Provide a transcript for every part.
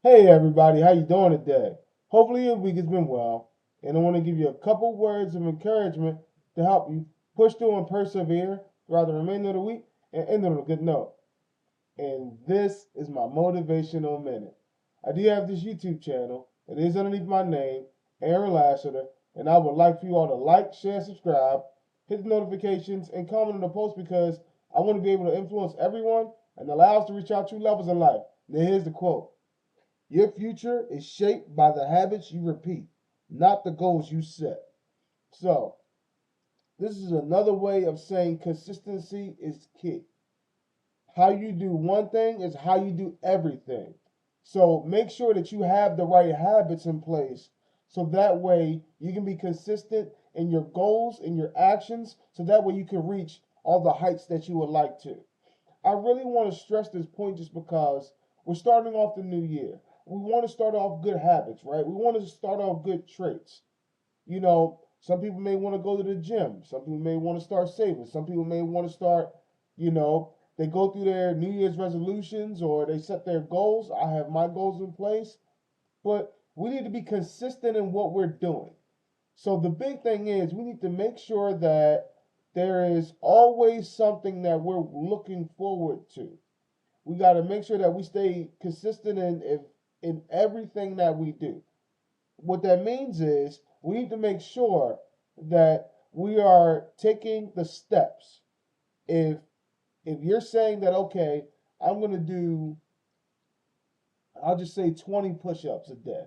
Hey everybody, how you doing today? Hopefully your week has been well, and I want to give you a couple words of encouragement to help you push through and persevere throughout the remainder of the week and end on a good note. And this is my Motivational Minute. I do have this YouTube channel. It is underneath my name, Aaron Lassiter, and I would like for you all to like, share, subscribe, hit the notifications, and comment on the post because I want to be able to influence everyone and allow us to reach out to levels in life. Now here's the quote. Your future is shaped by the habits you repeat, not the goals you set. So, this is another way of saying consistency is key. How you do one thing is how you do everything. So, make sure that you have the right habits in place so that way you can be consistent in your goals and your actions so that way you can reach all the heights that you would like to. I really want to stress this point just because we're starting off the new year. We want to start off good habits, right? We want to start off good traits. Some people may want to go to the gym. Some people may want to start saving. Some people may want to start, they go through their New Year's resolutions or they set their goals. I have my goals in place, but we need to be consistent in what we're doing. So the big thing is we need to make sure that there is always something that we're looking forward to. We got to make sure that we stay consistent in everything that we do. What that means is we need to make sure that we are taking the steps. If if you're saying that okay, I'm going to do I'll just say 20 push-ups a day.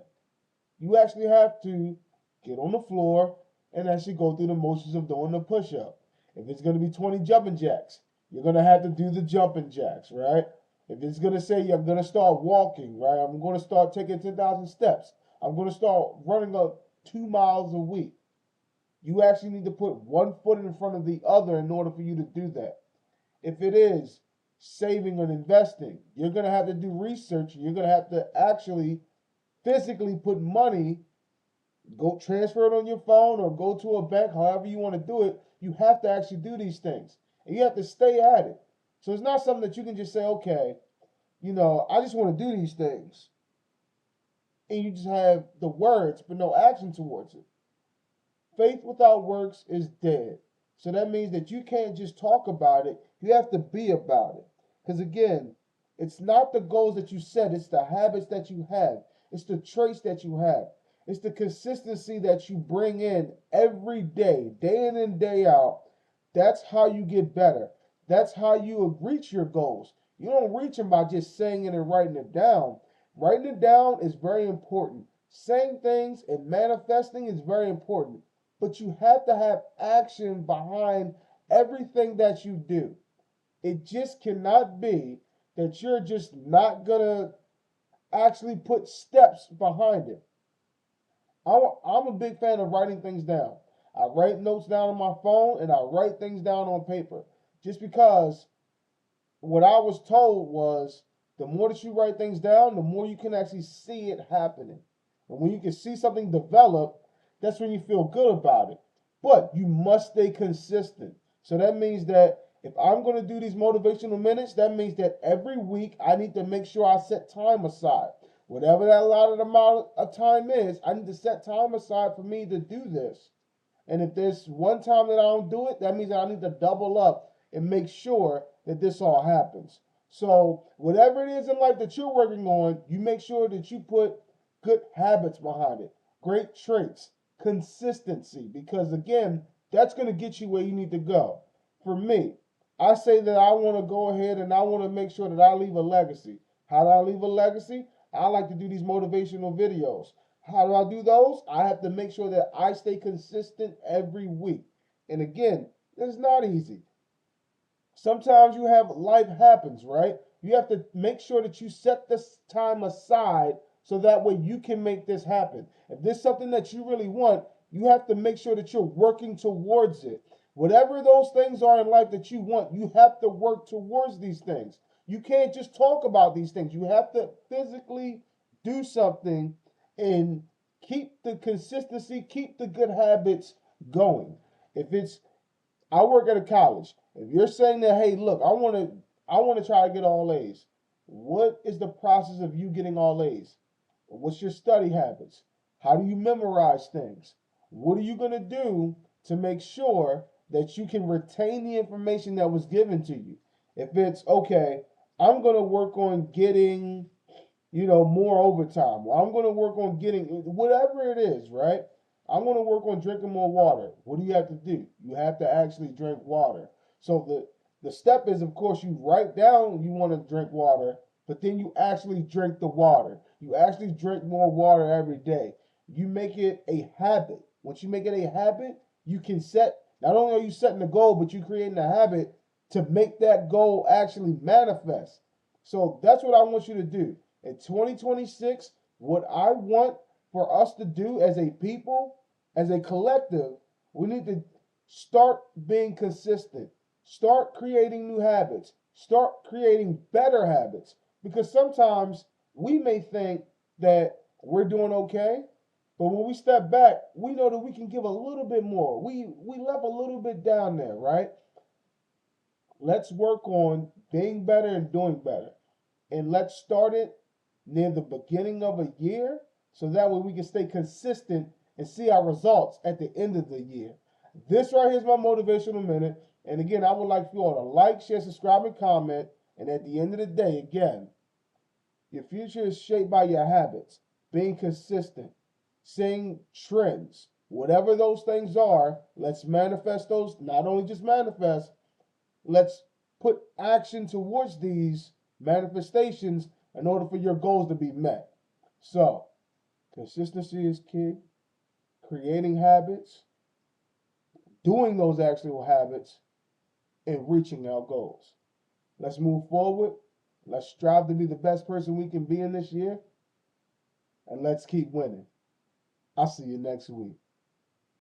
You actually have to get on the floor and actually go through the motions of doing the push-up. If it's going to be 20 jumping jacks, you're going to have to do the jumping jacks, right? If it's going to say you're going to start walking, right? I'm going to start taking 10,000 steps. I'm going to start running up 2 miles a week. You actually need to put one foot in front of the other in order for you to do that. If it is saving and investing, you're going to have to do research. You're going to have to actually physically put money, go transfer it on your phone or go to a bank, however you want to do it. You have to actually do these things. And you have to stay at it. So it's not something that you can just say, okay, I just want to do these things. And you just have the words, but no action towards it. Faith without works is dead. So that means that you can't just talk about it, you have to be about it. Because again, it's not the goals that you set, it's the habits that you have, it's the traits that you have, it's the consistency that you bring in every day, day in and day out. That's how you get better. That's how you reach your goals. You don't reach them by just saying it and writing it down. Writing it down is very important. Saying things and manifesting is very important, but you have to have action behind everything that you do. It just cannot be that you're just not gonna actually put steps behind it. I'm a big fan of writing things down. I write notes down on my phone and I write things down on paper just because what I was told was the more that you write things down, the more you can actually see it happening. And when you can see something develop, that's when you feel good about it. But you must stay consistent. So that means that if I'm going to do these motivational minutes, that means that every week I need to make sure I set time aside. Whatever that allotted amount of time is, I need to set time aside for me to do this. And if there's one time that I don't do it, that means that I need to double up and make sure that this all happens. So, whatever it is in life that you're working on, you make sure that you put good habits behind it, great traits, consistency, because again, that's going to get you where you need to go. For me, I say that I want to go ahead and I want to make sure that I leave a legacy. How do I leave a legacy? I like to do these motivational videos. How do I do those? I have to make sure that I stay consistent every week. And again, it's not easy. Sometimes you have life happens, right? You have to make sure that you set this time aside so that way you can make this happen. If there's something that you really want, you have to make sure that you're working towards it. Whatever those things are in life that you want, you have to work towards these things. You can't just talk about these things. You have to physically do something and keep the consistency, keep the good habits going. If it's I work at a college. If you're saying that, hey, look, I want to try to get all A's. What is the process of you getting all A's? What's your study habits? How do you memorize things? What are you going to do to make sure that you can retain the information that was given to you? If it's okay, I'm going to work on getting, more overtime. Or I'm going to work on getting whatever it is, right? I'm going to work on drinking more water. What do you have to do? You have to actually drink water. So the step is, of course, you write down you want to drink water, but then you actually drink the water. You actually drink more water every day. You make it a habit. Once you make it a habit, you can set, not only are you setting the goal, but you're creating a habit to make that goal actually manifest. So that's what I want you to do. In 2026, what I want for us to do as a people, as a collective, we need to start being consistent. Start creating new habits. Start creating better habits. Because sometimes we may think that we're doing okay, but when we step back, we know that we can give a little bit more. We left a little bit down there, right? Let's work on being better and doing better. And let's start it near the beginning of a year so that way we can stay consistent and see our results at the end of the year. This right here is my motivational minute. And again, I would like for you all to like, share, subscribe, and comment. And at the end of the day, again, your future is shaped by your habits, being consistent, seeing trends. Whatever those things are, let's manifest those. Not only just manifest, let's put action towards these manifestations in order for your goals to be met. So, consistency is key. Creating habits, doing those actual habits, and reaching our goals. Let's move forward. Let's strive to be the best person we can be in this year. And let's keep winning. I'll see you next week.